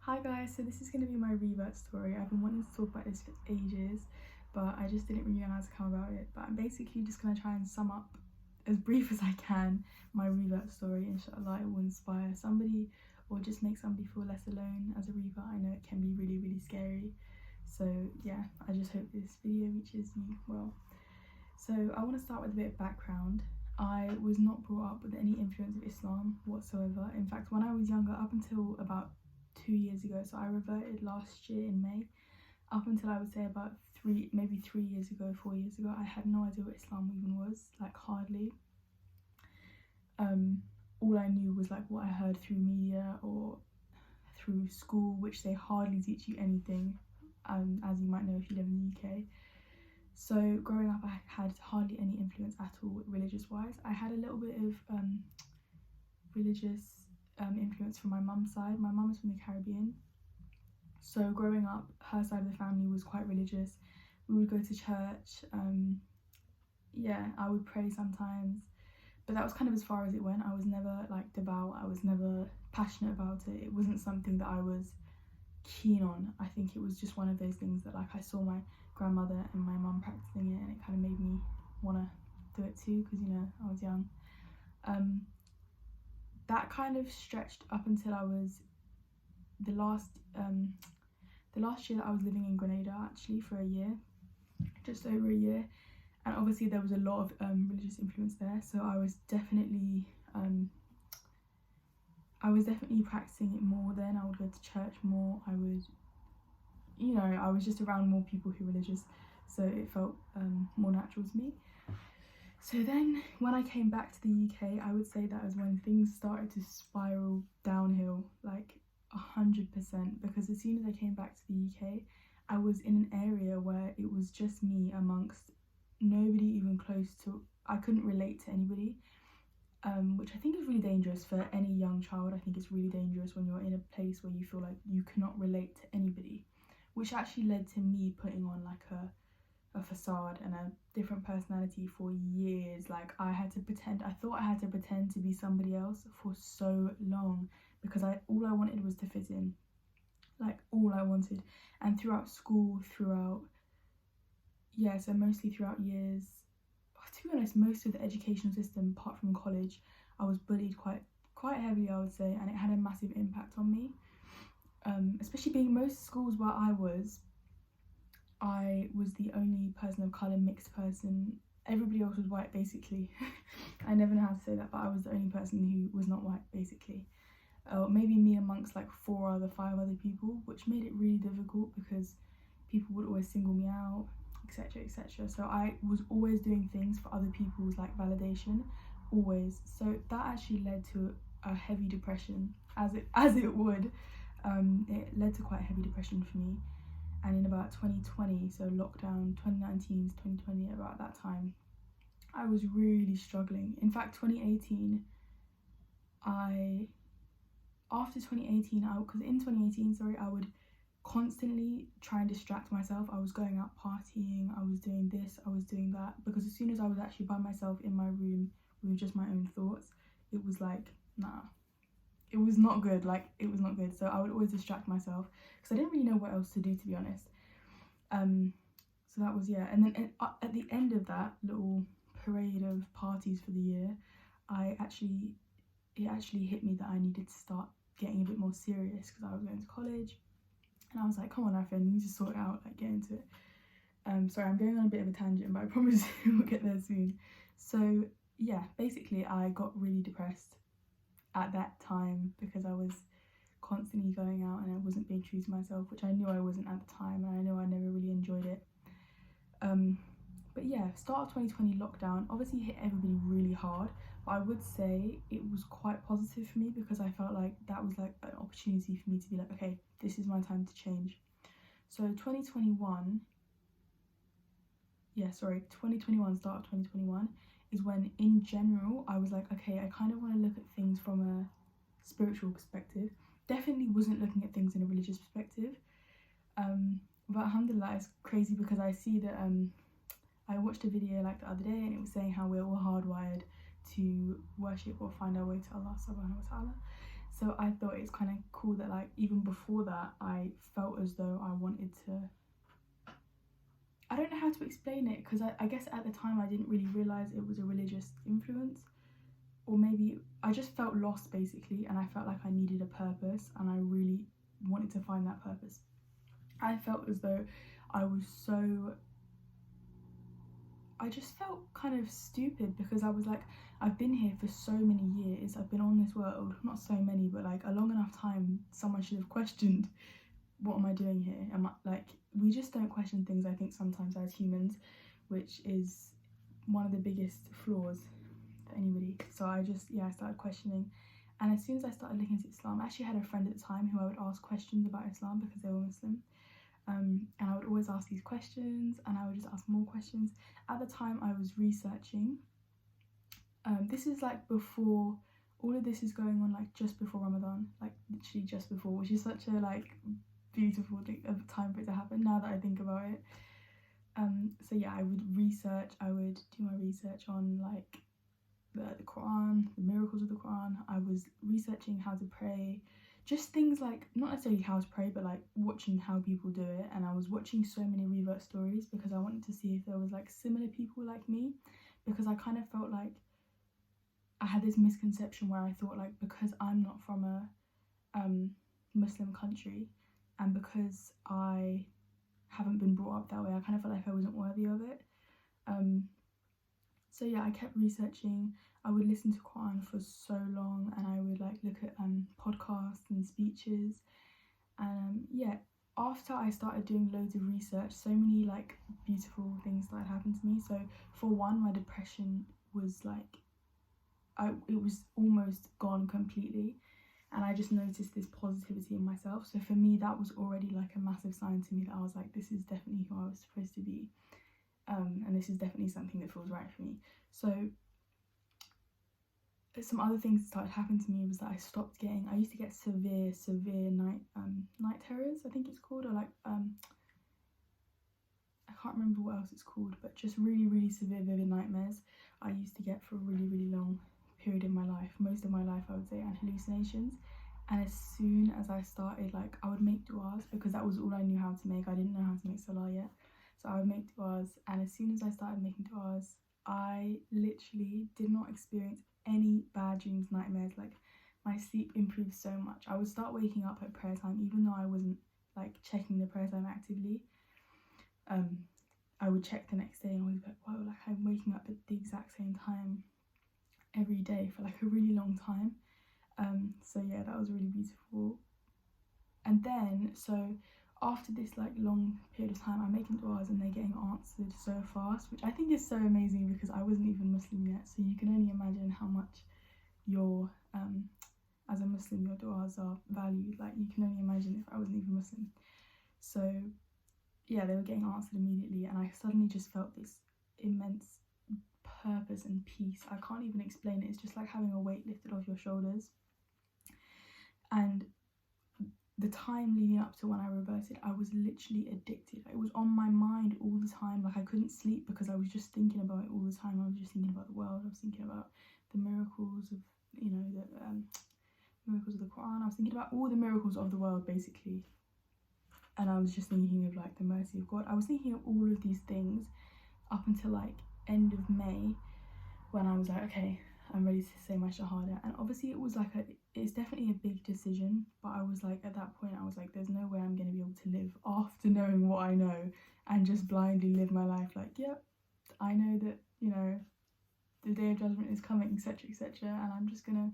Hi guys, so this is going to be my revert story. I've been wanting to talk about this for ages, but I just didn't really know how to come about it. But I'm basically just going to try and sum up as brief as I can my revert story. Inshallah it will inspire somebody or just make somebody feel less alone as a revert. I know it can be really scary. So yeah, I just hope this video reaches you well. So I want to start with a bit of background. I was not brought up with any influence of Islam whatsoever. In fact, when I was younger, up until about 2 years ago, so I reverted last year in May, up until I would say about maybe 3 years ago, 4 years ago, I had no idea what Islam even was, like hardly. All I knew was like what I heard through media or through school, which they hardly teach you anything, as you might know if you live in the UK. So growing up, I had hardly any influence at all religious wise. I had a little bit of religious influence from my mum's side. My mum is from the Caribbean, so growing up, her side of the family was quite religious. We would go to church. Yeah, I would pray sometimes, but that was kind of as far as it went. I was never like devout. I was never passionate about it. It wasn't something that I was keen on. I think it was just one of those things that like I saw my grandmother and my mum practicing it, and it kind of made me want to do it too, because you know I was young. That kind of stretched up until I was the last year that I was living in Grenada, actually, for a year, just over a year. And obviously there was a lot of religious influence there, so I was definitely practicing it more then. I would go to church more. I would, you know, I was just around more people who were religious, so it felt more natural to me. So then when I came back to the UK, I would say that was when things started to spiral downhill, like 100%, because as soon as I came back to the UK, I was in an area where it was just me amongst nobody even close to, I couldn't relate to anybody, which I think is really dangerous for any young child. I think it's really dangerous when you're in a place where you feel like you cannot relate to anybody, which actually led to me putting on like a facade and a different personality for years. Like I thought I had to pretend to be somebody else for so long, because all I wanted was to fit in, like all I wanted. And throughout school, so mostly throughout years, to be honest, most of the educational system apart from college, I was bullied quite heavily, I would say, and it had a massive impact on me. Especially being most schools where I was the only person of colour, mixed person. Everybody else was white, basically. I never know how to say that, but I was the only person who was not white, basically. Maybe me amongst like 5 other people, which made it really difficult because people would always single me out, etc. So I was always doing things for other people's like validation, always. So that actually led to a heavy depression, as it would. It led to quite a heavy depression for me. And in about 2020, so lockdown 2019 to 2020, about that time, I was really struggling. In fact, 2018, because in 2018, I would constantly try and distract myself. I was going out partying, I was doing this, I was doing that, because as soon as I was actually by myself in my room with just my own thoughts, it was like, nah. It was not good, so I would always distract myself because I didn't really know what else to do, to be honest. So that was, yeah. And then at the end of that little parade of parties for the year, it actually hit me that I needed to start getting a bit more serious, because I was going to college, and I was like, come on, Afra, you need to sort it out, like get into it. Sorry, I'm going on a bit of a tangent, but I promise we'll get there soon. So yeah, basically I got really depressed at that time because I was constantly going out and I wasn't being true to myself, which I knew I wasn't at the time, and I know I never really enjoyed it. But yeah, start of 2020 lockdown obviously hit everybody really hard, but I would say it was quite positive for me, because I felt like that was like an opportunity for me to be like, okay, this is my time to change. So 2021, start of 2021 is when in general I was like, okay, I kind of want to look at things from a spiritual perspective. Definitely wasn't looking at things in a religious perspective, but alhamdulillah, it's crazy because I see that I watched a video like the other day, and it was saying how we're all hardwired to worship or find our way to Allah subhanahu wa ta'ala. So I thought it's kind of cool that like even before that I felt as though I wanted to, I don't know how to explain it, because I guess at the time I didn't really realise it was a religious influence, or maybe I just felt lost basically, and I felt like I needed a purpose and I really wanted to find that purpose. I felt as though I just felt kind of stupid, because I was like, I've been here for so many years, I've been on this world, not so many, but like a long enough time, someone should have questioned, what am I doing here? Like, we just don't question things, I think, sometimes as humans, which is one of the biggest flaws for anybody. So I started questioning. And as soon as I started looking into Islam, I actually had a friend at the time who I would ask questions about Islam because they were Muslim. And I would always ask these questions, and I would just ask more questions. At the time I was researching, this is like before, all of this is going on, like just before Ramadan, like literally just before, which is such a like beautiful time for it to happen now that I think about it. So yeah, I would do my research on like the Quran, the miracles of the Quran. I was researching how to pray, just things like, not necessarily how to pray, but like watching how people do it. And I was watching so many Revert stories because I wanted to see if there was like similar people like me, because I kind of felt like I had this misconception where I thought like, because I'm not from a Muslim country, and because I haven't been brought up that way, I kind of felt like I wasn't worthy of it. So yeah, I kept researching. I would listen to Quran for so long, and I would like look at podcasts and speeches. And yeah, after I started doing loads of research, so many like beautiful things started happening to me. So for one, my depression was like, it was almost gone completely, and I just noticed this positivity in myself. So for me, that was already like a massive sign to me that I was like, this is definitely who I was supposed to be. And this is definitely something that feels right for me. So some other things that started happening to me was that I used to get severe night terrors, I think it's called, or like I can't remember what else it's called, but just really severe vivid nightmares I used to get for a really long period in my life, most of my life I would say, and hallucinations. And as soon as I started, like, I would make du'as, because that was all I knew how to make. I didn't know how to make salah yet, so I would make du'as. And as soon as I started making du'as, I literally did not experience any bad dreams, nightmares. Like, my sleep improved so much. I would start waking up at prayer time, even though I wasn't like checking the prayer time actively. I would check the next day and I was like, wow, like I'm waking up at the exact same time every day for like a really long time. So yeah, that was really beautiful. And then, so after this like long period of time, I'm making du'as and they're getting answered so fast, which I think is so amazing, because I wasn't even Muslim yet. So you can only imagine how much your as a Muslim, your du'as are valued. Like, you can only imagine if I wasn't even Muslim. So yeah, they were getting answered immediately, and I suddenly just felt this immense purpose and peace. I can't even explain it. It's just like having a weight lifted off your shoulders. And the time leading up to when I reverted, I was literally addicted. It was on my mind all the time. Like, I couldn't sleep because I was just thinking about it all the time. I was just thinking about the world. I was thinking about the miracles of, you know, the miracles of the Quran. I was thinking about all the miracles of the world, basically. And I was just thinking of like the mercy of God. I was thinking of all of these things up until like end of May, when I was like, okay, I'm ready to say my shahada. And obviously it was like it's definitely a big decision, but I was like, at that point I was like, there's no way I'm going to be able to live after knowing what I know and just blindly live my life like, yep, I know that, you know, the day of judgment is coming, etc, and I'm just gonna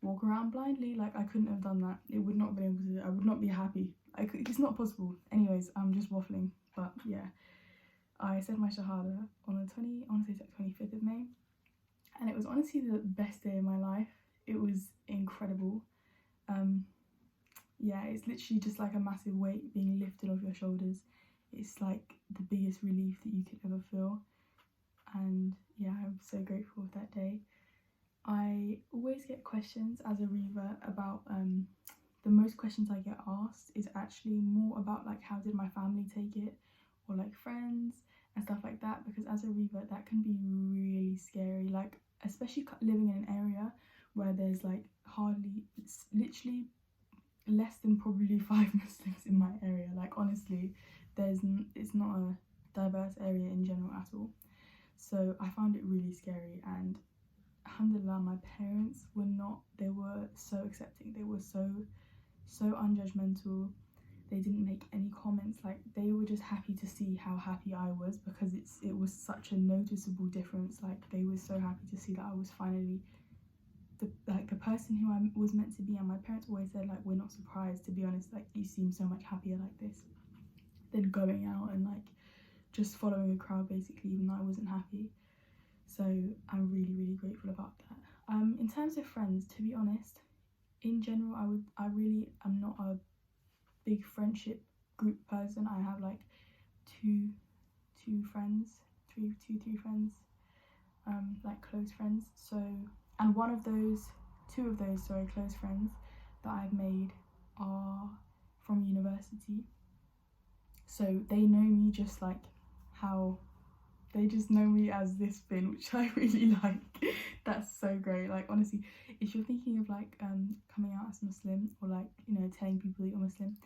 walk around blindly. Like, I couldn't have done that. It would not have been able to. I would not be happy. It's not possible. Anyways, I'm just waffling, but yeah, I said my shahada on the 25th of May, and it was honestly the best day of my life. It was incredible. Yeah, it's literally just like a massive weight being lifted off your shoulders. It's like the biggest relief that you could ever feel, and yeah, I'm so grateful for that day. I always get questions as a revert about the most questions I get asked is actually more about like, how did my family take it, or like friends and stuff like that, because as a revert that can be really scary, like especially living in an area where there's like hardly, it's literally less than probably 5 Muslims in my area. Like honestly, it's not a diverse area in general at all. So I found it really scary, and alhamdulillah, my parents they were so accepting. They were so unjudgmental. They didn't make any comments. Like they were just happy to see how happy I was, because it was such a noticeable difference. Like they were so happy to see that I was finally the person who I was meant to be. And my parents always said, like, we're not surprised, to be honest, like you seem so much happier like this than going out and like just following a crowd basically, even though I wasn't happy. So I'm really, really grateful about that. In terms of friends, to be honest, in general, I really am not a big friendship group person. I have like three friends, like close friends. So, and two of those close friends that I've made are from university. So they know me just like how they just know me as this bin, which I really like. That's so great. Like honestly, if you're thinking of like coming out as Muslim, or like, you know, telling people that you're Muslim,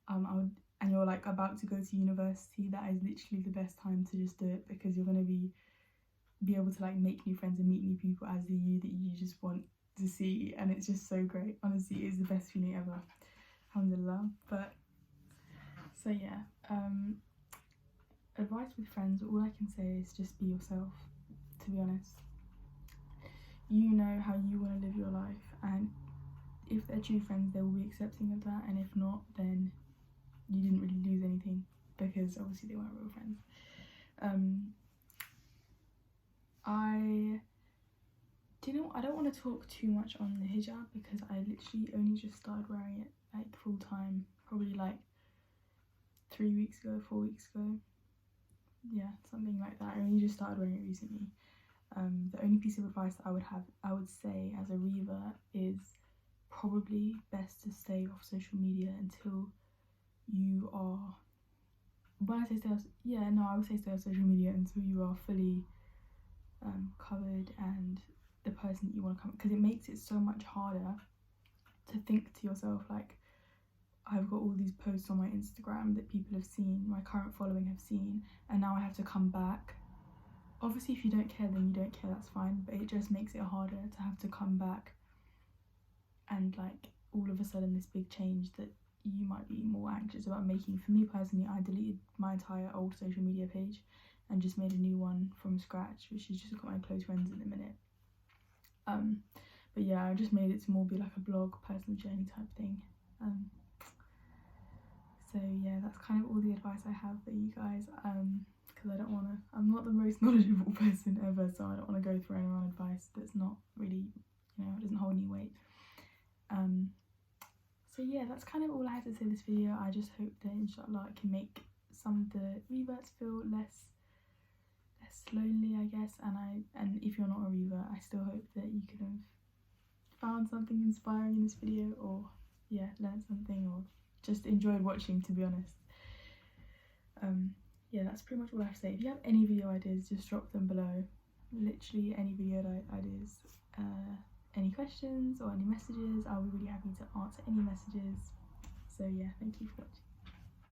and you're like about to go to university, that is literally the best time to just do it, because you're gonna be able to like make new friends and meet new people as the you that you just want to see, and it's just so great. Honestly, it's the best feeling ever. Alhamdulillah. But so yeah, advice with friends, all I can say is just be yourself, to be honest. You know how you want to live your life, and if they're true friends, they will be accepting of that, and if not, then you didn't really lose anything, because obviously they weren't real friends. I don't want to talk too much on the hijab, because I literally only just started wearing it like full time, probably like 4 weeks ago. Yeah, something like that. I only just started wearing it recently. The only piece of advice that I would say as a revert is probably best to stay off social media until you are, when I say I would say stay off social media until you are fully covered and the person that you want to come, because it makes it so much harder to think to yourself like, I've got all these posts on my Instagram that people have seen, my current following have seen, and now I have to come back. Obviously if you don't care, then you don't care, that's fine, but it just makes it harder to have to come back and like all of a sudden this big change that you might be more anxious about making. For me personally, I deleted my entire old social media page and just made a new one from scratch, which has just got my close friends in a minute. But yeah, I just made it to more be like a blog, personal journey type thing. So yeah, that's kind of all the advice I have for you guys, because I'm not the most knowledgeable person ever, so I don't want to go through anyone advice that's not really, you know, doesn't hold any weight. So yeah, that's kind of all I have to say in this video. I just hope that inshallah I can make some of the reverts feel less lonely, I guess, and if you're not a revert, I still hope that you could have found something inspiring in this video, or yeah, learned something, or just enjoyed watching, to be honest. Yeah, that's pretty much all I have to say. If you have any video ideas, just drop them below. Literally any video ideas, any questions or any messages, I'll be really happy to answer any messages. So yeah, thank you for watching.